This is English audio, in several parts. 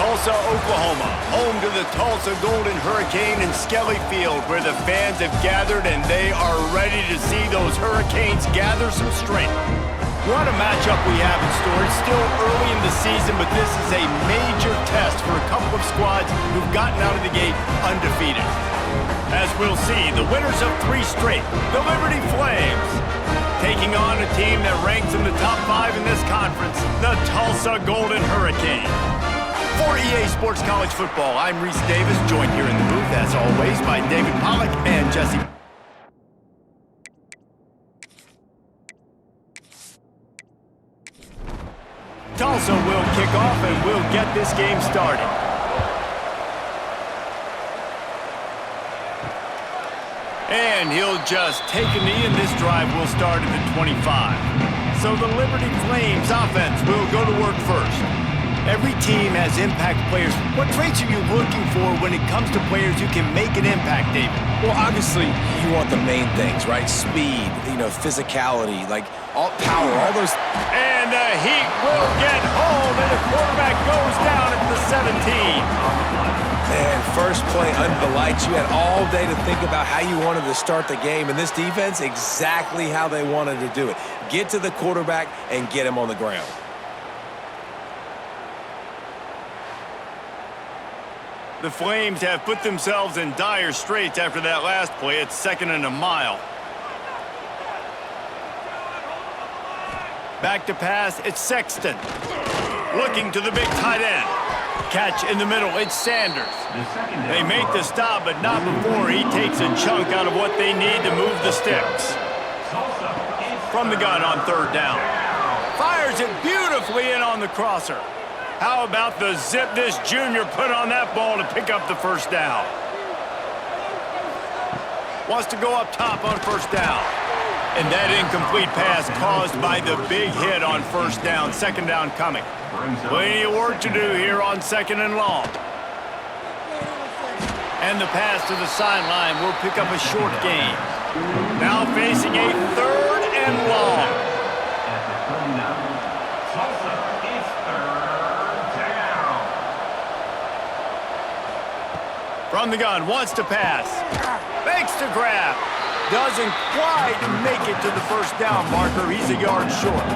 Tulsa, Oklahoma, home to the Tulsa Golden Hurricane in Skelly Field, where the fans have gathered and they are ready to see those Hurricanes gather some strength. What a matchup we have in store. It's still early in the season, but this is a major test for a couple of squads who've gotten out of the gate undefeated. As we'll see, the winners of 3 straight, the Liberty Flames, taking on a team that ranks in the top 5 in this conference, the Tulsa Golden Hurricane. For EA Sports College Football, I'm Reese Davis, joined here in the booth, as always, by David Pollack and Jesse. Tulsa will kick off and we'll get this game started. And he'll just take a knee, and this drive will start at the 25. So the Liberty Flames offense will go to work first. Every team has impact players. What traits are you looking for when it comes to players who can make an impact, David? Well, obviously, you want the main things, right? Speed, physicality, like all power, all those. And the Heat will get home, and the quarterback goes down at the 17. Man, first play under the lights. You had all day to think about how you wanted to start the game, and this defense, exactly how they wanted to do it. Get to the quarterback and get him on the ground. The Flames have put themselves in dire straits after that last play. It's 2nd and a mile. Back to pass, it's Sexton. Looking to the big tight end. Catch in the middle, it's Sanders. They make the stop, but not before he takes a chunk out of what they need to move the sticks. From the gun on 3rd down. Fires it beautifully in on the crosser. How about the zip this junior put on that ball to pick up the first down? Wants to go up top on 1st down. And that incomplete pass caused by the big hit on 1st down. 2nd down coming. Plenty of work to do here on 2nd and long. And the pass to the sideline will pick up a short gain. Now facing a 3rd and long. From the gun, wants to pass. Fakes to grab. Doesn't quite make it to the 1st down marker. He's a yard short.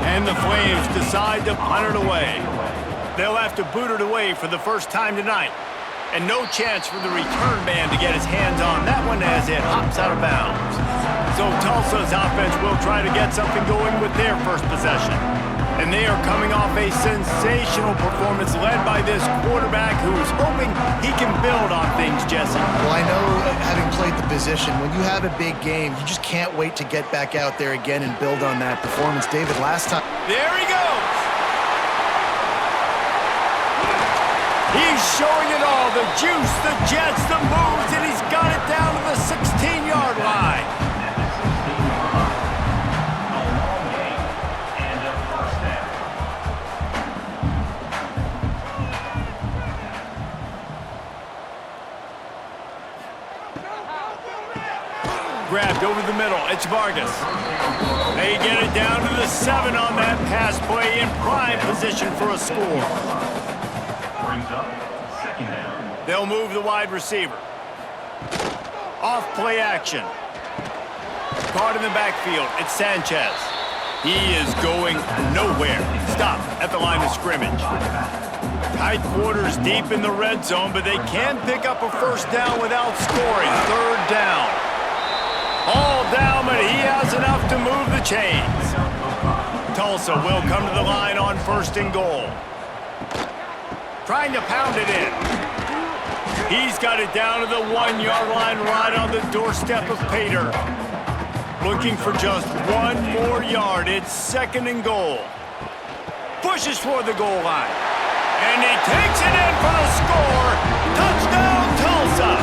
And the Flames decide to punt it away. They'll have to boot it away for the first time tonight. And no chance for the return man to get his hands on that one as it hops out of bounds. So Tulsa's offense will try to get something going with their first possession. And they are coming off a sensational performance led by this quarterback who's hoping he can build on things, Jesse. Well, I know, having played the position, when you have a big game, you just can't wait to get back out there again and build on that performance. David, last time... There he goes! He's showing it all, the juice, the jets, the moves, and he's got it down to the 16-yard line. Grabbed over the middle, it's Vargas. They get it down to the 7 on that pass play in prime position for a score. Brings up 2nd down. They'll move the wide receiver. Off play action. Caught in the backfield, it's Sanchez. He is going nowhere. Stop at the line of scrimmage. Tight quarters deep in the red zone, but they can pick up a 1st down without scoring. 3rd down. All down, but he has enough to move the chains. Tulsa will come to the line on 1st and goal. Trying to pound it in. He's got it down to the 1-yard line right on the doorstep of Pater. Looking for just 1 more yard. It's 2nd and goal. Pushes for the goal line. And he takes it in for the score. Touchdown, Tulsa.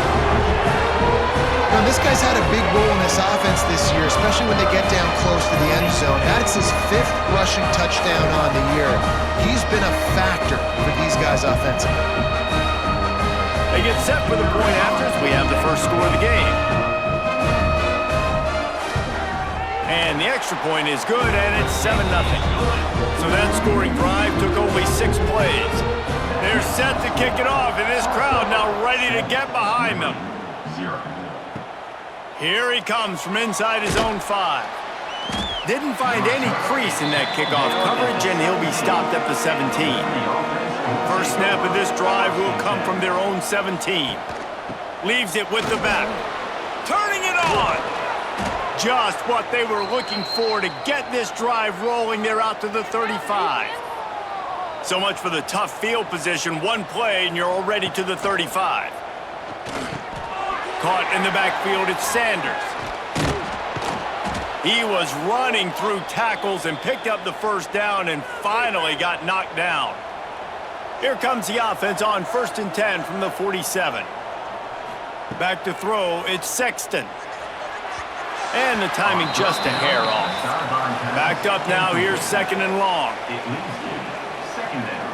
Now, this guy's had a big role in this offense this year, especially when they get down close to the end zone. That's his 5th rushing touchdown on the year. He's been a factor for these guys offensively. They get set for the point after as we have the first score of the game. And the extra point is good, and it's 7-0. So that scoring drive took only 6 plays. They're set to kick it off, and this crowd now ready to get behind them. 0. Here he comes from inside his own 5. Didn't find any crease in that kickoff coverage, and he'll be stopped at the 17. First snap of this drive will come from their own 17. Leaves it with the back. Turning it on! Just what they were looking for to get this drive rolling. They're out to the 35. So much for the tough field position. One play, and you're already to the 35. Caught in the backfield, it's Sanders. He was running through tackles and picked up the first down and finally got knocked down. Here comes the offense on 1st and 10 from the 47. Back to throw, it's Sexton. And the timing just a hair off. Backed up now, here's 2nd and long. It leads to 2nd down.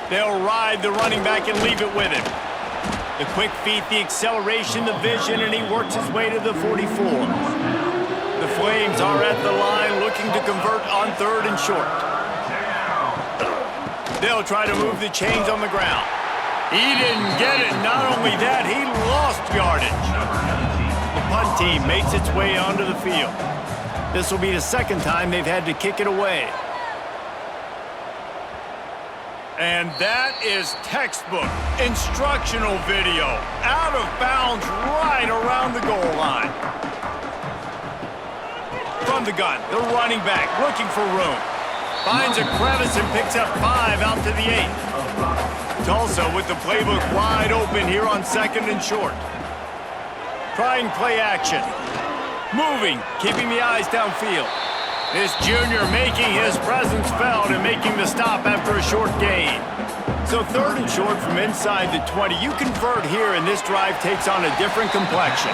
They'll ride the running back and leave it with him. The quick feet, the acceleration, the vision, and he works his way to the 44. The Flames are at the line looking to convert on 3rd and short. They'll try to move the chains on the ground. He didn't get it. Not only that, he lost yardage. The punt team makes its way onto the field. This will be the 2nd time they've had to kick it away. And that is textbook instructional video. Out of bounds right around the goal line. From the gun, the running back looking for room. Finds a crevice and picks up 5 out to the 8. Tulsa with the playbook wide open here on 2nd and short. Trying play action. Moving, keeping the eyes downfield. This junior making his presence felt and making the stop after a short gain. So 3rd and short from inside the 20. You convert here and this drive takes on a different complexion.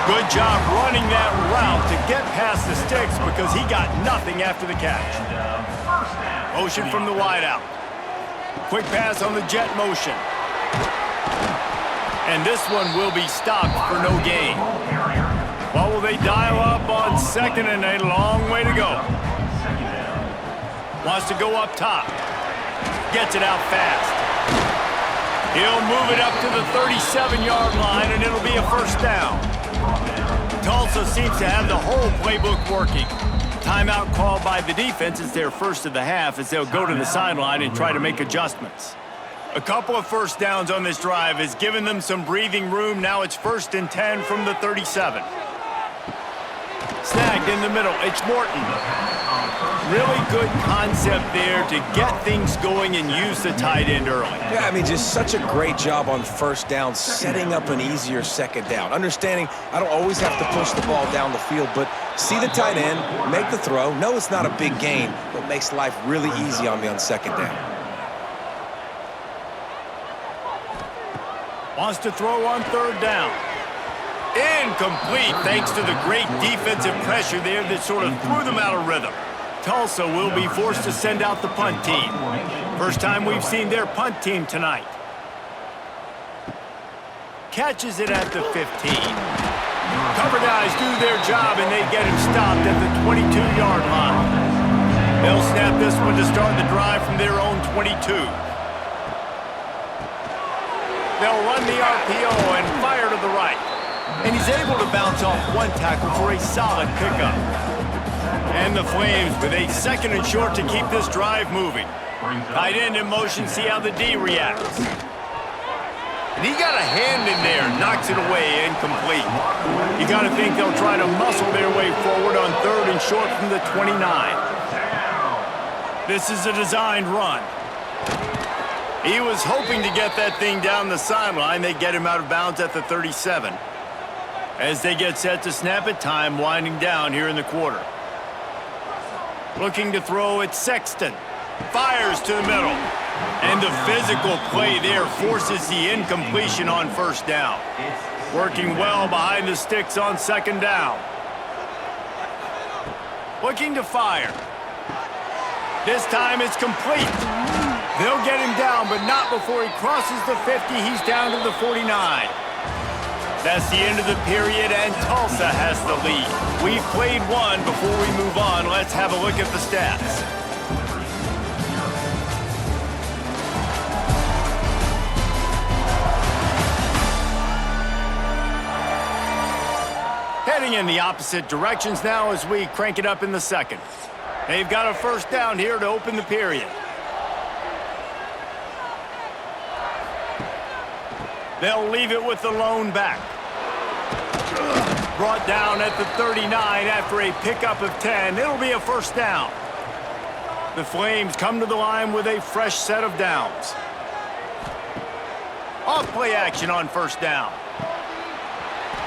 Good job running that route to get past the sticks because he got nothing after the catch. Motion from the wideout. Quick pass on the jet motion. And this one will be stopped for no gain. Well, will they dial up on 2nd and a long way to go? Wants to go up top. Gets it out fast. He'll move it up to the 37-yard line, and it'll be a 1st down. Tulsa seems to have the whole playbook working. Timeout called by the defense. It's their first of the half as they'll go to the sideline and try to make adjustments. A couple of 1st downs on this drive has given them some breathing room. Now it's 1st and 10 from the 37. Snagged in the middle, it's Morton. Really good concept there to get things going and use the tight end early. Yeah, I mean, just such a great job on 1st down, setting up an easier 2nd down. Understanding I don't always have to push the ball down the field, but see the tight end, make the throw. No, it's not a big gain, but makes life really easy on me on 2nd down. Wants to throw on 3rd down. Incomplete thanks to the great defensive pressure there that sort of threw them out of rhythm. Tulsa will be forced to send out the punt team. First time we've seen their punt team tonight. Catches it at the 15. Cover guys do their job and they get him stopped at the 22-yard line. They'll snap this one to start the drive from their own 22. They'll run the RPO and fire to the right. And he's able to bounce off one tackle for a solid pickup. And the Flames with a 2nd and short to keep this drive moving. Tight end in motion, see how the D reacts. And he got a hand in there, knocks it away, incomplete. You got to think they'll try to muscle their way forward on 3rd and short from the 29. This is a designed run. He was hoping to get that thing down the sideline. They get him out of bounds at the 37. As they get set to snap it, time winding down here in the quarter. Looking to throw at Sexton. Fires to the middle. And the physical play there forces the incompletion on 1st down. Working well behind the sticks on 2nd down. Looking to fire. This time it's complete. They'll get him down, but not before he crosses the 50. He's down to the 49. That's the end of the period, and Tulsa has the lead. We've played one. Before we move on, let's have a look at the stats. Heading in the opposite directions now as we crank it up in the second. They've got a first down here to open the period. They'll leave it with the lone back. Brought down at the 39 after a pickup of 10. It'll be a first down. The Flames come to the line with a fresh set of downs. Off-play action on first down.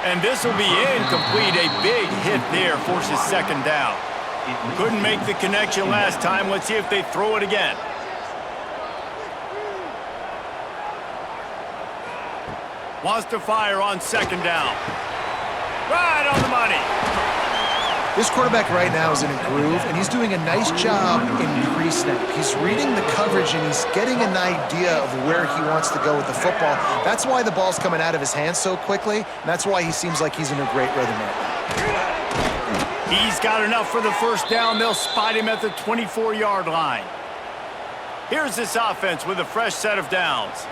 And this will be incomplete. A big hit there forces second down. Couldn't make the connection last time. Let's see if they throw it again. Wants to fire on second down. Right on the money. This quarterback right now is in a groove, and he's doing a nice job in pre-snap. He's reading the coverage, and he's getting an idea of where he wants to go with the football. That's why the ball's coming out of his hands so quickly, and that's why he seems like he's in a great rhythm right now. He's got enough for the first down. They'll spot him at the 24-yard line. Here's this offense with a fresh set of downs.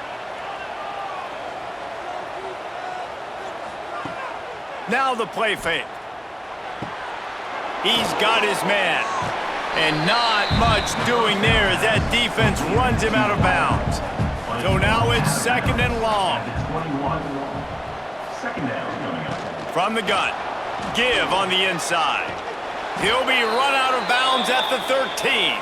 Now the play fake. He's got his man. And not much doing there as that defense runs him out of bounds. So now it's second and long. Second down coming up. From the gun. Give on the inside. He'll be run out of bounds at the 13.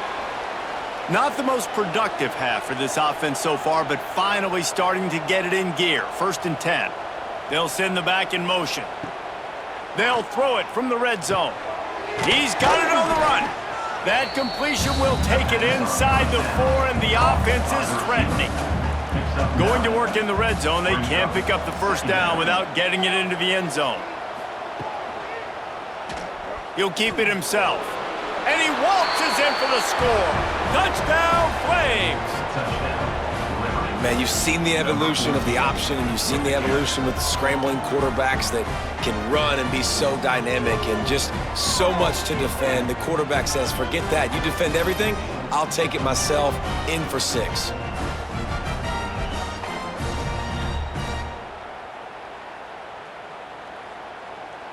Not the most productive half for this offense so far, but finally starting to get it in gear. First and 10. They'll send the back in motion. They'll throw it from the red zone. He's got it on the run. That completion will take it inside the 4, and the offense is threatening. Going to work in the red zone, they can't pick up the first down without getting it into the end zone. He'll keep it himself. And he waltzes in for the score. Touchdown, Flames! Man, you've seen the evolution of the option, and you've seen the evolution with the scrambling quarterbacks that can run and be so dynamic and just so much to defend. The quarterback says, forget that. You defend everything, I'll take it myself. In for 6.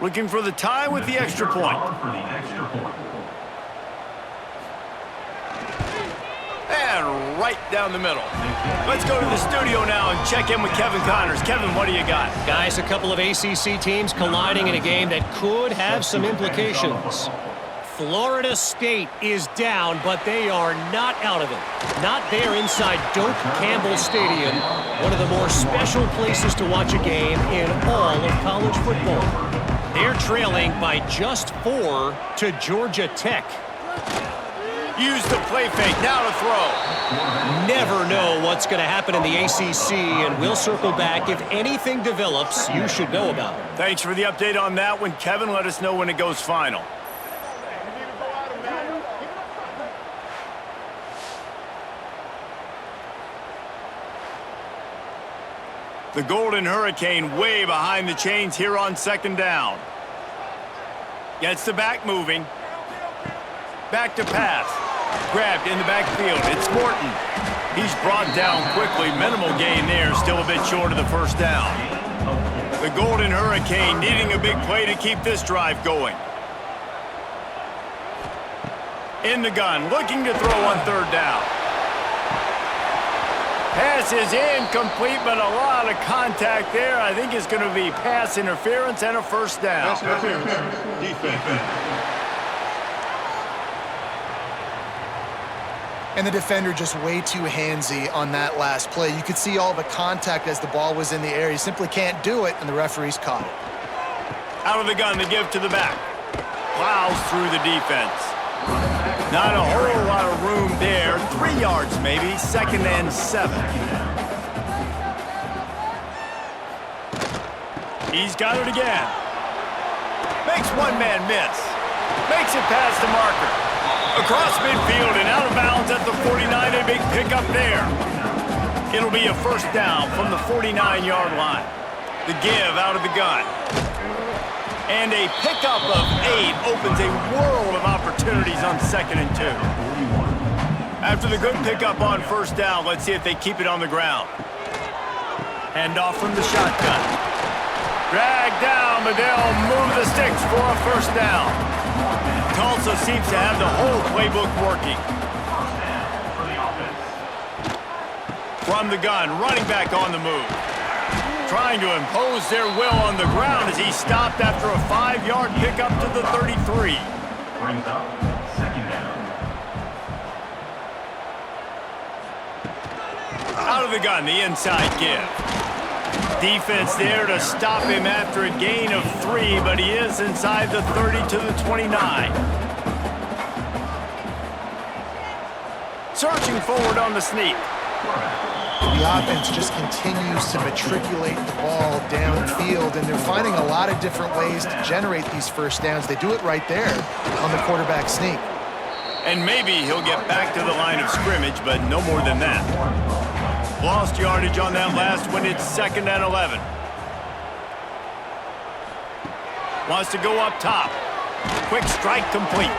Looking for the tie with the extra point. And right down the middle. Let's go to the studio now and check in with Kevin Connors. Kevin, what do you got? Guys, a couple of ACC teams colliding in a game that could have some implications. Florida State is down, but they are not out of it. Not there inside Doak Campbell Stadium, one of the more special places to watch a game in all of college football. They're trailing by just 4 to Georgia Tech. Use the play fake, now to throw. Never know what's going to happen in the ACC, and we'll circle back if anything develops you should know about. Thanks for the update on that one, Kevin. Let us know when it goes final. The Golden Hurricane way behind the chains here on second down. Gets the back moving. Back to pass. Grabbed in the backfield. It's Morton. He's brought down quickly. Minimal gain there. Still a bit short of the first down. The Golden Hurricane needing a big play to keep this drive going. In the gun. Looking to throw on third down. Pass is incomplete, but a lot of contact there. I think it's going to be pass interference and a first down. And the defender just way too handsy on that last play. You could see all the contact as the ball was in the air. He simply can't do it, and the referees caught it. Out of the gun, the give to the back. Plows through the defense. Not a whole lot of room there. 3 yards maybe, second and 7. He's got it again. Makes one man miss. Makes it past the marker. Across midfield and out of bounds at the 49, a big pickup there. It'll be a first down from the 49-yard line. The give out of the gun. And a pickup of 8 opens a world of opportunities on second and 2. After the good pickup on first down, let's see if they keep it on the ground. Hand off from the shotgun. Dragged down, but they'll move the sticks for a first down. Tulsa seems to have the whole playbook working. From the gun, running back on the move. Trying to impose their will on the ground as he stopped after a 5-yard pickup to the 33. Brings up second down. Out of the gun, the inside give. Defense there to stop him after a gain of 3, but he is inside the 30 to the 29. Searching forward on the sneak. The offense just continues to matriculate the ball downfield, and they're finding a lot of different ways to generate these first downs. They do it right there on the quarterback sneak. And maybe he'll get back to the line of scrimmage, but no more than that. Lost yardage on that last one. It's 2nd and 11. Wants to go up top. Quick strike complete.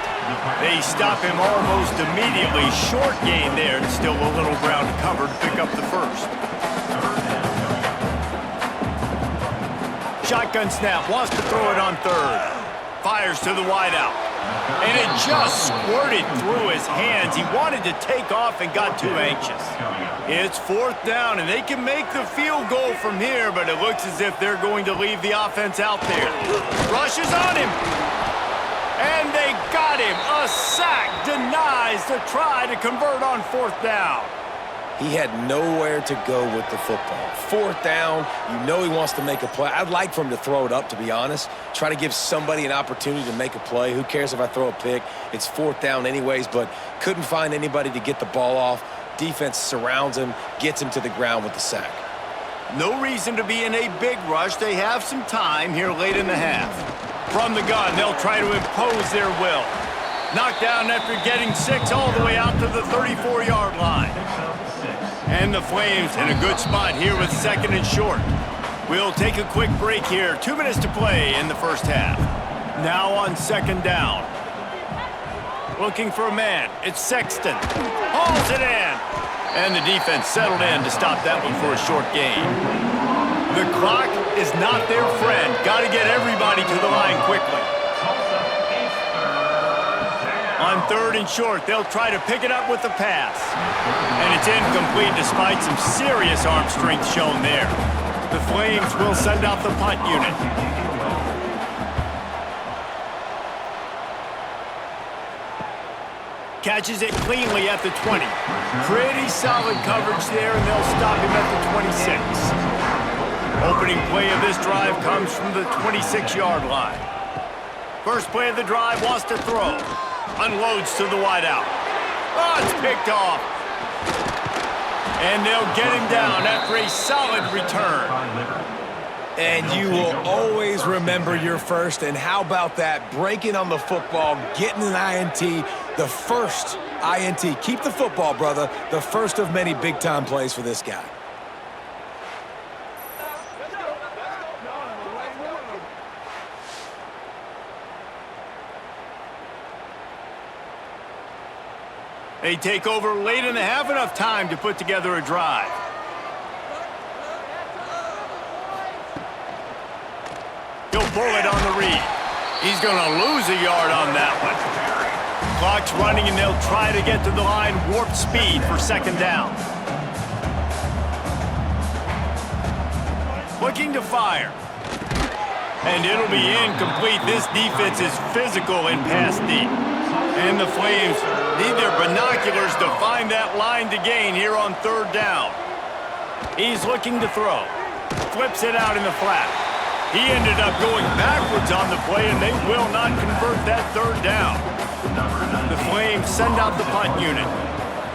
They stop him almost immediately. Short gain there, and still a little ground to cover to pick up the first. Shotgun snap, wants to throw it on 3rd. Fires to the wideout. And it just squirted through his hands. He wanted to take off and got too anxious. It's 4th down, and they can make the field goal from here, but it looks as if they're going to leave the offense out there. Rushes on him. And they got him. A sack denies the try to convert on 4th down. He had nowhere to go with the football. 4th down, you know he wants to make a play. I'd like for him to throw it up, to be honest. Try to give somebody an opportunity to make a play. Who cares if I throw a pick? It's 4th down anyways, but couldn't find anybody to get the ball off. Defense surrounds him, gets him to the ground with the sack. No reason to be in a big rush. They have some time here late in the half. From the gun, they'll try to impose their will. Knocked down after getting 6 all the way out to the 34-yard line. And the Flames in a good spot here with 2nd and short. We'll take a quick break here. 2 minutes to play in the first half. Now on 2nd down. Looking for a man. It's Sexton. Hauls it in. And the defense settled in to stop that one for a short gain. The clock is not their friend. Got to get everybody to the line quickly. On 3rd and short, they'll try to pick it up with the pass. And it's incomplete despite some serious arm strength shown there. The Flames will send out the punt unit. Catches it cleanly at the 20. Pretty solid coverage there, and they'll stop him at the 26. Opening play of this drive comes from the 26-yard line. First play of the drive, wants to throw. Unloads to the wideout. Oh, it's picked off. And they'll get him down after a solid return. And you will always remember your first. And how about that? Breaking on the football, getting an INT, the first INT. Keep the football, brother. The first of many big-time plays for this guy. They take over late in the half, enough time to put together a drive. He'll pull it on the read. He's going to lose a yard on that one. Clock's running, and they'll try to get to the line warp speed for 2nd down. Looking to fire. And it'll be incomplete. This defense is physical in pass deep. And the Flames need their binoculars to find that line to gain here on 3rd down. He's looking to throw. Flips it out in the flat. He ended up going backwards on the play, and they will not convert that 3rd down. The Flames send out the punt unit.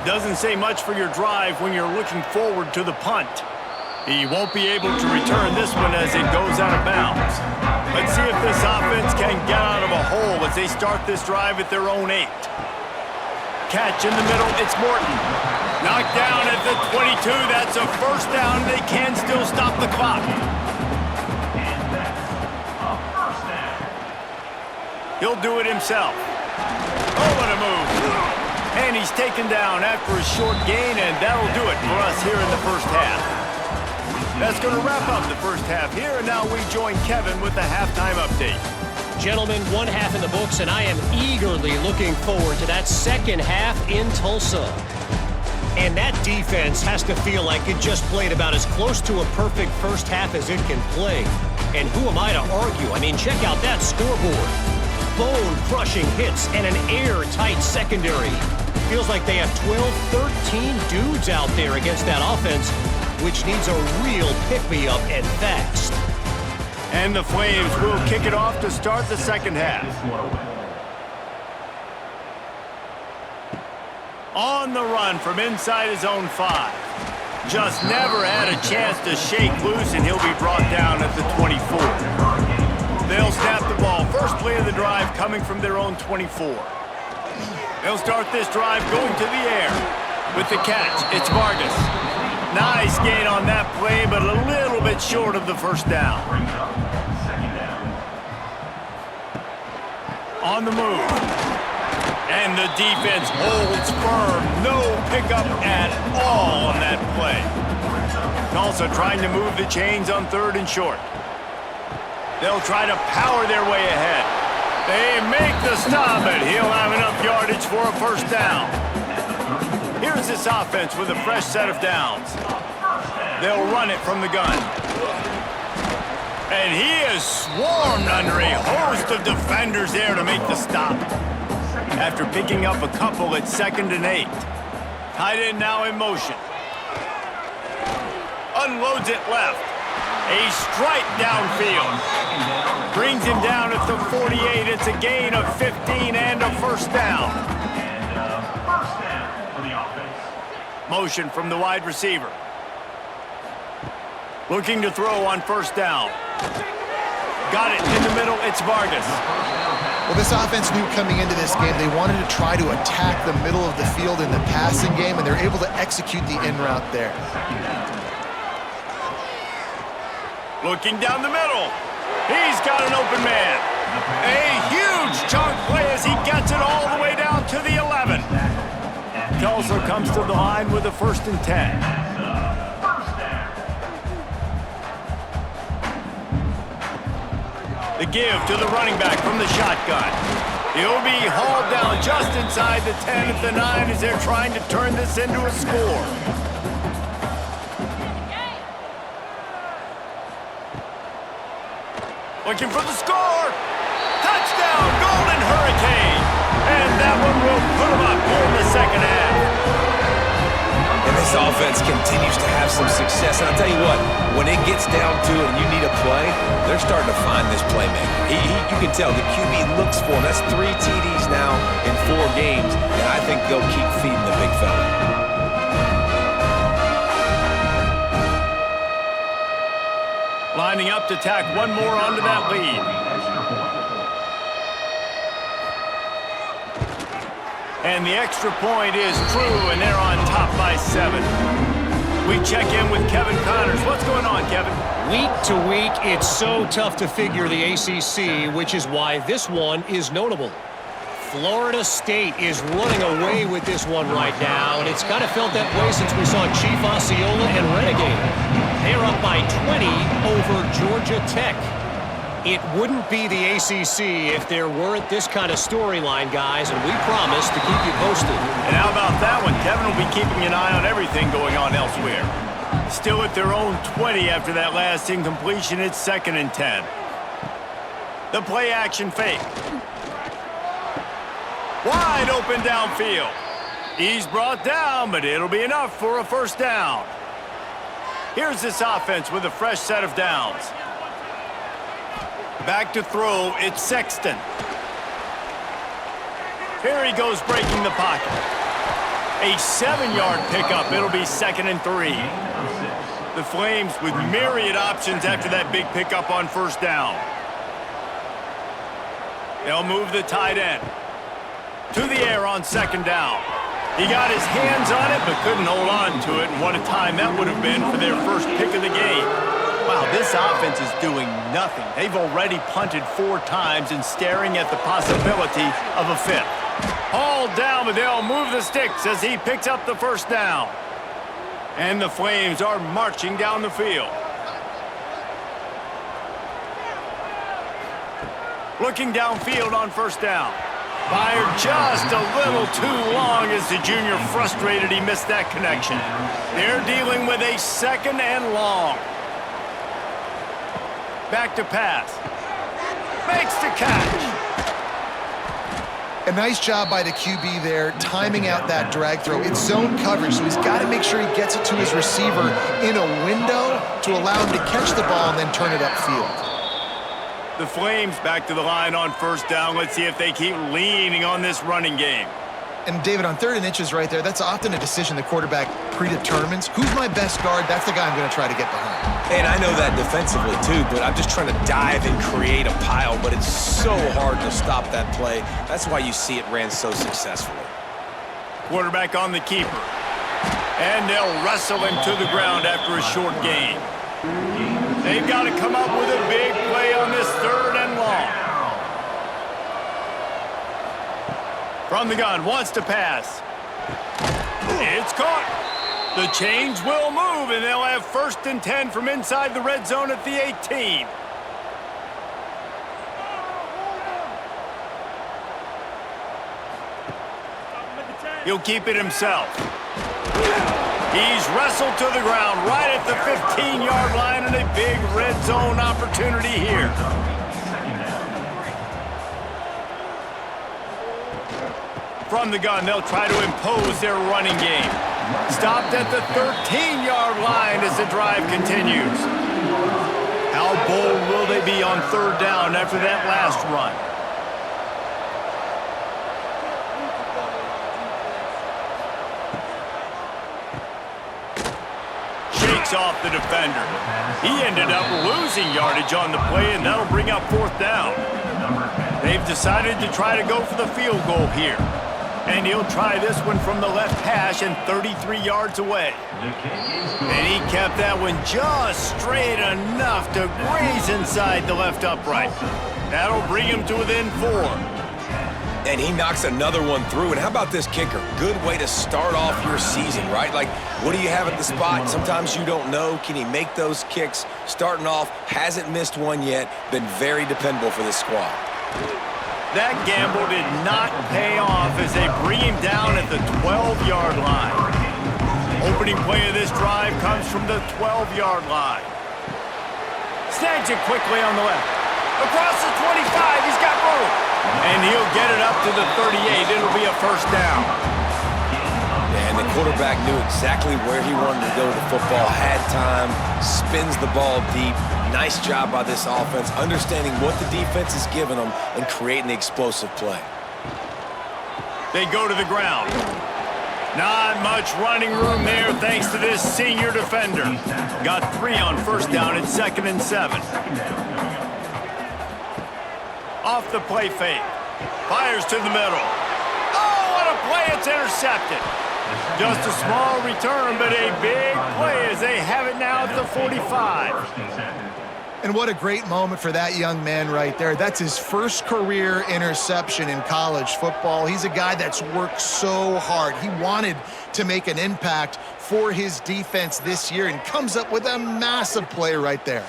Doesn't say much for your drive when you're looking forward to the punt. He won't be able to return this one as it goes out of bounds. Let's see if this offense can get out of a hole as they start this drive at their own 8. Catch in the middle, it's Morton. Knocked down at the 22, that's a first down. They can still stop the clock. He'll do it himself. Oh, what a move. And he's taken down after a short gain, and that'll do it for us here in the first half. That's going to wrap up the first half here, and now we join Kevin with the halftime update. Gentlemen, one half in the books, and I am eagerly looking forward to that second half in Tulsa. And that defense has to feel like it just played about as close to a perfect first half as it can play. And who am I to argue? I mean, check out that scoreboard. Bone-crushing hits and an airtight secondary. Feels like they have 12, 13 dudes out there against that offense, which needs a real pick-me-up and fast. And the Flames will kick it off to start the second half. On the run from inside his own 5. Just never had a chance to shake loose, and he'll be brought down at the 24. They'll snap the ball. First play of the drive coming from their own 24. They'll start this drive going to the air. With the catch, it's Vargas. Nice gain on that play, but a little bit short of the first down. On the move. And the defense holds firm. No pickup at all on that play. Tulsa trying to move the chains on 3rd and short. They'll try to power their way ahead. They make the stop, and he'll have enough yardage for a first down. Here's this offense with a fresh set of downs. They'll run it from the gun. And he is swarmed under a host of defenders there to make the stop. After picking up a couple at 2nd and 8. Tight end now in motion. Unloads it left. A strike downfield. Brings him down at the 48. It's a gain of 15 and a first down. Motion from the wide receiver. Looking to throw on first down. Got it in the middle. It's Vargas. Well, this offense knew coming into this game they wanted to try to attack the middle of the field in the passing game, and they're able to execute the in route there. Looking down the middle. He's got an open man. A huge chunk play as he gets it all the way down to the 11. Tulsa comes to the line with a 1st and 10. The give to the running back from the shotgun. He'll be hauled down just inside the 10 at the 9 as they're trying to turn this into a score. Looking for the score. Touchdown, Golden Hurricane. And that one will put them up here in the second half. And this offense continues to have some success. And I'll tell you what, when it gets down to it and you need a play, they're starting to find this playmaker. You can tell the QB looks for him. That's 3 TDs now in 4 games, and I think they'll keep feeding the big fella. Lining up to tack one more onto that lead. And the extra point is true, and they're on top by 7. We check in with Kevin Connors. What's going on, Kevin? Week to week, it's so tough to figure the ACC, which is why this one is notable. Florida State is running away with this one right now, and it's kind of felt that way since we saw Chief Osceola and Renegade. They're up by 20 over Georgia Tech. It wouldn't be the ACC if there weren't this kind of storyline, guys, and we promise to keep you posted. And how about that one? Kevin will be keeping an eye on everything going on elsewhere. Still at their own 20 after that last incompletion. It's 2nd and 10. The play action fake. Wide open downfield. He's brought down, but it'll be enough for a first down. Here's this offense with a fresh set of downs. Back to throw, it's Sexton. Here he goes breaking the pocket. A 7-yard pickup, it'll be 2nd and 3. The Flames with myriad options after that big pickup on first down. They'll move the tight end. To the air on 2nd down. He got his hands on it, but couldn't hold on to it, and what a time that would have been for their first pick of the game. Wow, this offense is doing nothing. They've already punted 4 times and staring at the possibility of a 5th. Hauled down, but they'll move the sticks as he picks up the first down. And the Flames are marching down the field. Looking downfield on first down. Fired just a little too long as the junior frustrated he missed that connection. They're dealing with a 2nd and long. Back to pass. Makes the catch. A nice job by the QB there, timing out that drag throw. It's zone coverage, so he's got to make sure he gets it to his receiver in a window to allow him to catch the ball and then turn it upfield. The Flames back to the line on first down. Let's see if they keep leaning on this running game. And David, on 3rd and inches right there, that's often a decision the quarterback predetermines. Who's my best guard? That's the guy I'm going to try to get behind. And I know that defensively too, but I'm just trying to dive and create a pile, but it's so hard to stop that play. That's why you see it ran so successfully. Quarterback on the keeper. And they'll wrestle him to the ground after a short gain. They've got to come up with a big play on this 3rd and long. From the gun, wants to pass. It's caught. The chains will move, and they'll have 1st and 10 from inside the red zone at the 18. He'll keep it himself. He's wrestled to the ground right at the 15-yard line, and a big red zone opportunity here. From the gun, they'll try to impose their running game. Stopped at the 13-yard line as the drive continues. How bold will they be on 3rd down after that last run? Shakes off the defender. He ended up losing yardage on the play, and that'll bring up 4th down. They've decided to try to go for the field goal here. And he'll try this one from the left hash and 33 yards away. And he kept that one just straight enough to graze inside the left upright. That'll bring him to within 4. And he knocks another one through. And how about this kicker? Good way to start off your season, right? Like, what do you have at the spot? Sometimes you don't know. Can he make those kicks? Starting off, hasn't missed one yet. Been very dependable for this squad. That gamble did not pay off as they bring him down at the 12-yard line. Opening play of this drive comes from the 12-yard line. Snags it quickly on the left. Across the 25, he's got room. And he'll get it up to the 38. It'll be a 1st down. And the quarterback knew exactly where he wanted to go with the football, had time, spins the ball deep. Nice job by this offense, understanding what the defense is giving them and creating the explosive play. They go to the ground. Not much running room there thanks to this senior defender. Got 3 on first down at 2nd and 7. Off the play fake. Fires to the middle. Oh, what a play. It's intercepted. Just a small return, but a big play as they have it now at the 45. And what a great moment for that young man right there. That's his first career interception in college football. He's a guy that's worked so hard. He wanted to make an impact for his defense this year and comes up with a massive play right there.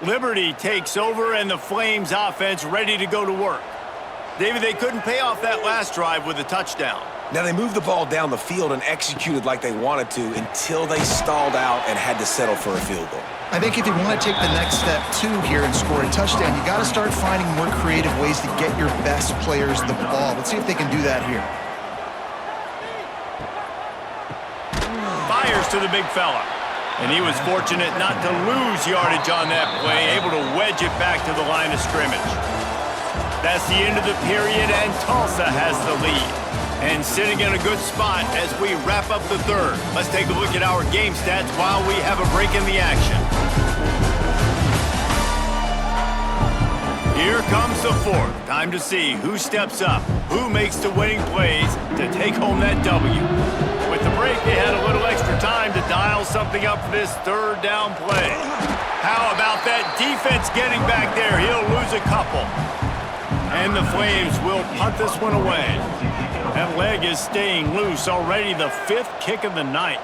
Liberty takes over and the Flames offense ready to go to work. David, they couldn't pay off that last drive with a touchdown. Now, they moved the ball down the field and executed like they wanted to until they stalled out and had to settle for a field goal. I think if you want to take the next step, too, here and score a touchdown, you got to start finding more creative ways to get your best players the ball. Let's see if they can do that here. Fires to the big fella. And he was fortunate not to lose yardage on that play, able to wedge it back to the line of scrimmage. That's the end of the period, and Tulsa has the lead. And sitting in a good spot as we wrap up the 3rd. Let's take a look at our game stats while we have a break in the action. Here comes the 4th. Time to see who steps up, who makes the winning plays to take home that W. With the break, they had a little extra time to dial something up for this 3rd down play. How about that defense getting back there? He'll lose a couple. And the Flames will punt this one away. That leg is staying loose already, the 5th kick of the night.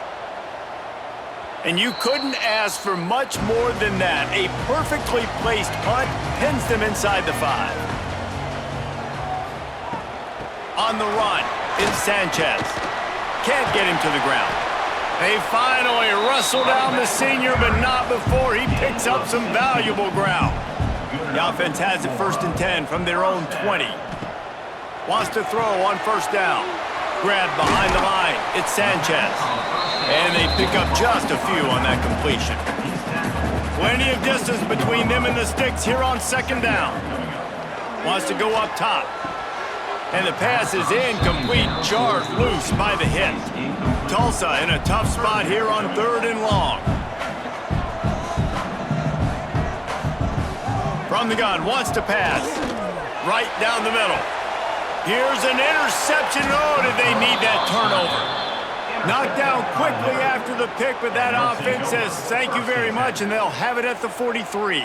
And you couldn't ask for much more than that. A perfectly placed punt pins them inside the 5. On the run is Sanchez. Can't get him to the ground. They finally wrestle down the senior, but not before he picks up some valuable ground. The offense has it 1st and 10 from their own 20. Wants to throw on 1st down. Grab behind the line. It's Sanchez. And they pick up just a few on that completion. Plenty of distance between them and the sticks here on 2nd down. Wants to go up top. And the pass is incomplete, charged loose by the hit. Tulsa in a tough spot here on 3rd and long. From the gun, wants to pass. Right down the middle. Here's an interception. Oh, did they need that turnover? Knocked down quickly after the pick, but that offense says thank you very much, and they'll have it at the 43.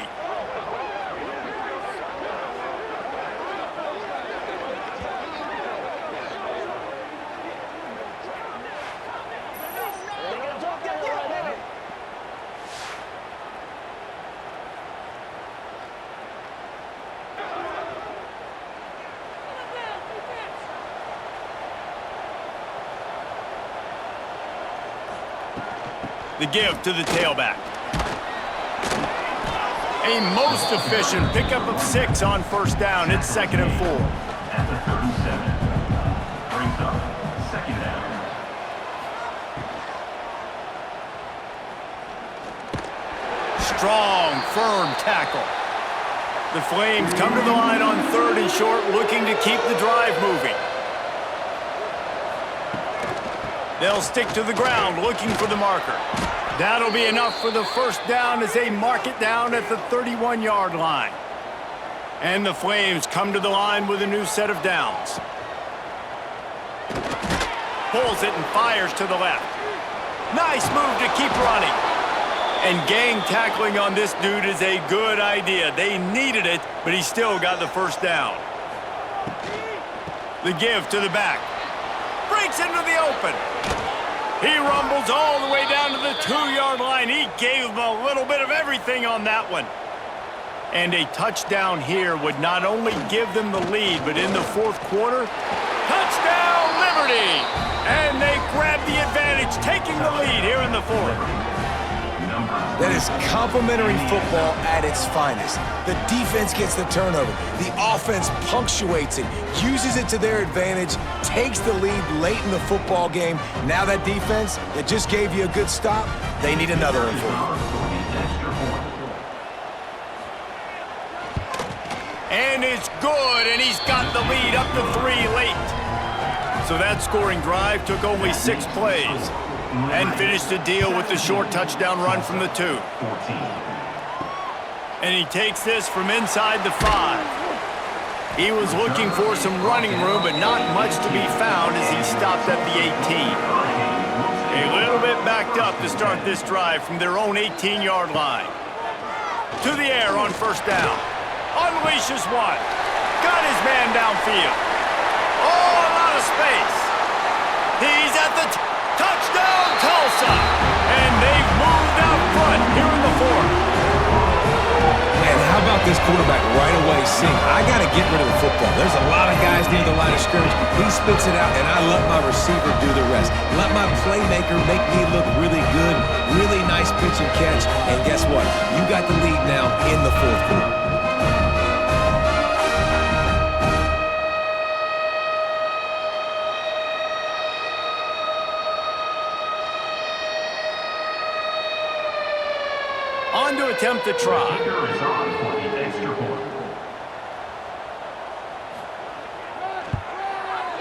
The give to the tailback. A most efficient pickup of 6 on 1st down. It's 2nd and 4. At the 37. Brings up 2nd down. Strong, firm tackle. The Flames come to the line on 3rd and short, looking to keep the drive moving. They'll stick to the ground, looking for the marker. That'll be enough for the 1st down as they mark it down at the 31-yard line. And the Flames come to the line with a new set of downs. Pulls it and fires to the left. Nice move to keep running. And gang tackling on this dude is a good idea. They needed it, but he still got the 1st down. The give to the back. Breaks into the open. He rumbles all the way down to the 2-yard line. He gave him a little bit of everything on that one. And a touchdown here would not only give them the lead, but in the 4th quarter, touchdown Liberty! And they grab the advantage, taking the lead here in the 4th. That is complimentary football at its finest. The defense gets the turnover. The offense punctuates it, uses it to their advantage, takes the lead late in the football game. Now that defense that just gave you a good stop, they need another one for you. And it's good, and he's got the lead up to 3 late. So that scoring drive took only 6 plays. And finished the deal with the short touchdown run from the 2. And he takes this from inside the 5. He was looking for some running room, but not much to be found as he stopped at the 18. A little bit backed up to start this drive from their own 18-yard line. To the air on 1st down. Unleashes one. Got his man downfield. Oh, a lot of space. He's at the touchdown, Tulsa! And they've moved out front here in the 4th. Man, how about this quarterback right away seeing, I got to get rid of the football. There's a lot of guys near the line of scrimmage. He spits it out, and I let my receiver do the rest. Let my playmaker make me look really good, really nice pitch and catch. And guess what? You got the lead now in the 4th quarter. On to attempt the try. Kicker is on for the extra point.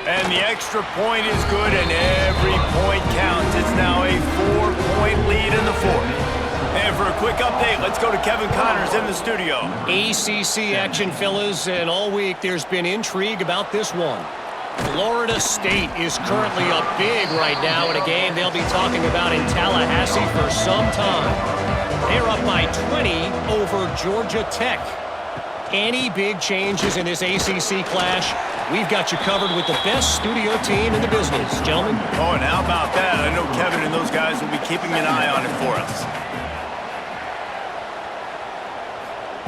And the extra point is good, and every point counts. It's now a 4-point lead in the 4th. And for a quick update, let's go to Kevin Connors in the studio. ACC action, fellas, and all week there's been intrigue about this one. Florida State is currently up big right now in a game they'll be talking about in Tallahassee for some time. They're up by 20 over Georgia Tech. Any big changes in this ACC clash? We've got you covered with the best studio team in the business, gentlemen. Oh, and how about that? I know Kevin and those guys will be keeping an eye on it for us.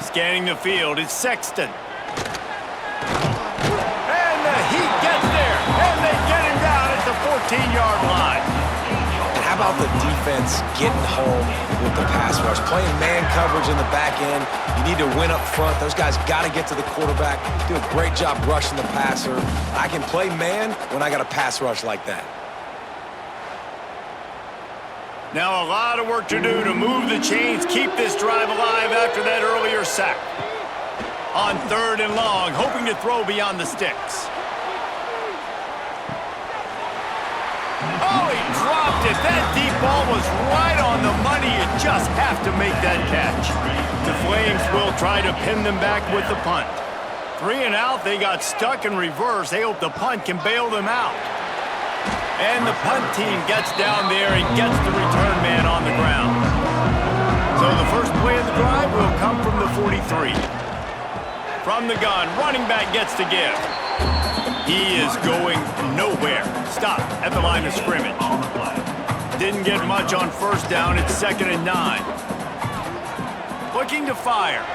Scanning the field, it's Sexton. And the Heat gets there, and they get him down at the 14-yard line. And how about the defense getting home with the pass rush? Playing man coverage in the back end. You need to win up front. Those guys got to get to the quarterback. Do a great job rushing the passer. I can play man when I got a pass rush like that. Now a lot of work to do to move the chains, keep this drive alive after that earlier sack. On 3rd and long, hoping to throw beyond the sticks. Oh, he dropped it. That deep ball was right on the money. You just have to make that catch. The Flames will try to pin them back with the punt. 3 and out, they got stuck in reverse. They hope the punt can bail them out. And the punt team gets down there and gets the return man on the ground. So the first play of the drive will come from the 43. From the gun, running back gets to give. He is going nowhere. Stop at the line of scrimmage. Didn't get much on first down. It's 2nd and 9. Looking to fire.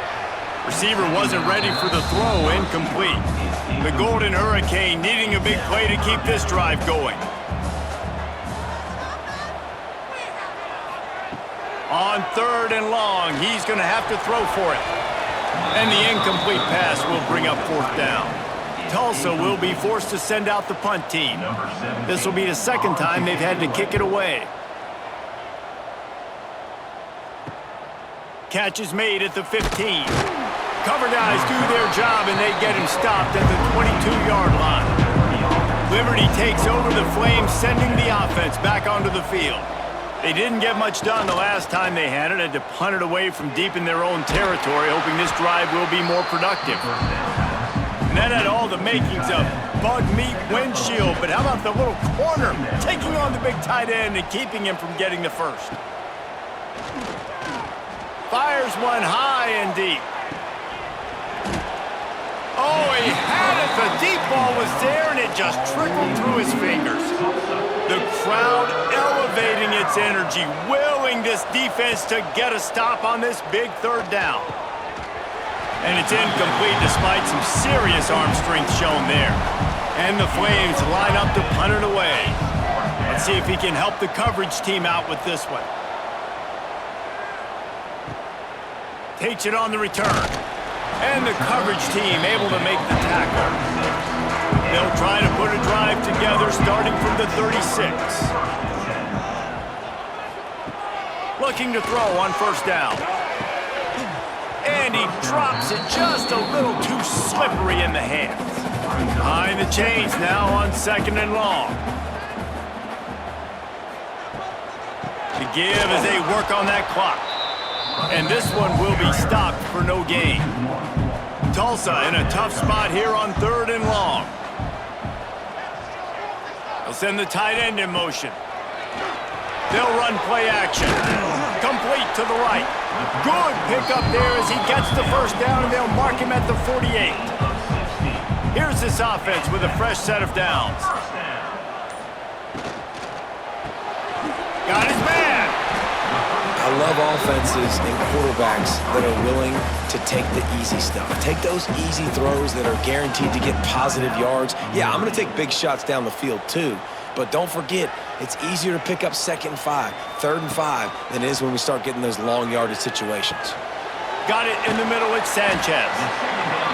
Receiver wasn't ready for the throw. Incomplete. The Golden Hurricane needing a big play to keep this drive going. On 3rd and long, he's going to have to throw for it. And the incomplete pass will bring up 4th down. Tulsa will be forced to send out the punt team. This will be the 2nd time they've had to kick it away. Catch is made at the 15. Cover guys do their job and they get him stopped at the 22-yard line. Liberty takes over the Flames, sending the offense back onto the field. They didn't get much done the last time they had it. Had to punt it away from deep in their own territory, hoping this drive will be more productive. And that had all the makings of bug meat windshield, but how about the little corner taking on the big tight end and keeping him from getting the first? Fires one high and deep. Oh, he had it. The deep ball was there, and it just trickled through his fingers. The crowd elevating its energy, willing this defense to get a stop on this big 3rd down. And it's incomplete despite some serious arm strength shown there. And the Flames line up to punt it away. Let's see if he can help the coverage team out with this one. Takes it on the return. And the coverage team able to make the tackle. They'll try to put a drive together starting from the 36. Looking to throw on 1st down. And he drops it just a little too slippery in the hands. Behind the chains now on 2nd and long. To give as they work on that clock. And this one will be stopped for no gain. Tulsa in a tough spot here on 3rd and long. They'll send the tight end in motion. They'll run play action. Complete to the right. Good pickup there as he gets the 1st down, and they'll mark him at the 48. Here's this offense with a fresh set of downs. Got his man. I love offenses and quarterbacks that are willing to take the easy stuff. Take those easy throws that are guaranteed to get positive yards. Yeah, I'm going to take big shots down the field too. But don't forget, it's easier to pick up 2nd and 5, 3rd and 5 than it is when we start getting those long yardage situations. Got it in the middle with Sanchez.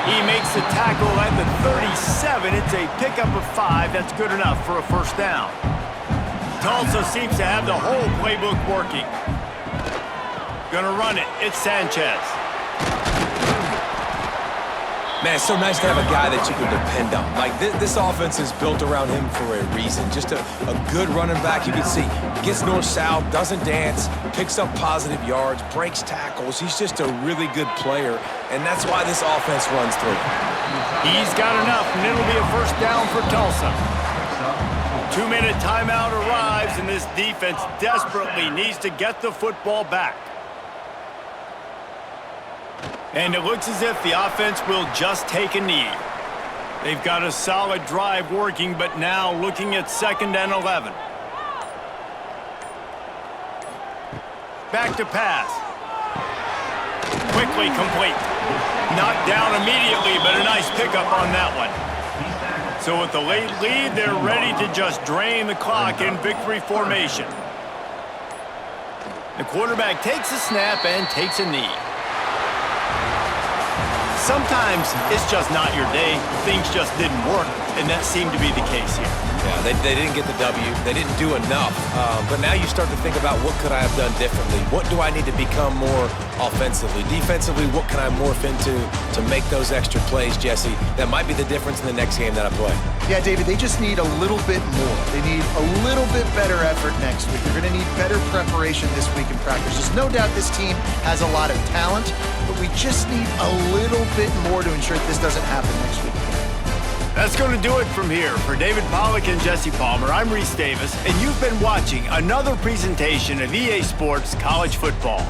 He makes the tackle at the 37. It's a pickup of 5. That's good enough for a 1st down. Tulsa seems to have the whole playbook working. Gonna run it. It's Sanchez. Man, it's so nice to have a guy that you can depend on. Like, this offense is built around him for a reason. Just a good running back. You can see, gets north-south, doesn't dance, picks up positive yards, breaks tackles. He's just a really good player, and that's why this offense runs through. He's got enough, and it'll be a 1st down for Tulsa. 2-minute timeout arrives, and this defense desperately needs to get the football back. And it looks as if the offense will just take a knee. They've got a solid drive working, but now looking at 2nd and 11. Back to pass. Quickly complete. Knocked down immediately, but a nice pickup on that one. So with the late lead, they're ready to just drain the clock in victory formation. The quarterback takes a snap and takes a knee. Sometimes it's just not your day. Things just didn't work, and that seemed to be the case here. Yeah, they didn't get the W. They didn't do enough. But now you start to think about what could I have done differently? What do I need to become more offensively? Defensively, what can I morph into to make those extra plays, Jesse? That might be the difference in the next game that I play. Yeah, David, they just need a little bit more. They need a little bit better effort next week. They're going to need better preparation this week in practice. There's no doubt this team has a lot of talent, but we just need a little bit more to ensure that this doesn't happen next week. That's going to do it from here. For David Pollack and Jesse Palmer, I'm Reese Davis, and you've been watching another presentation of EA Sports College Football.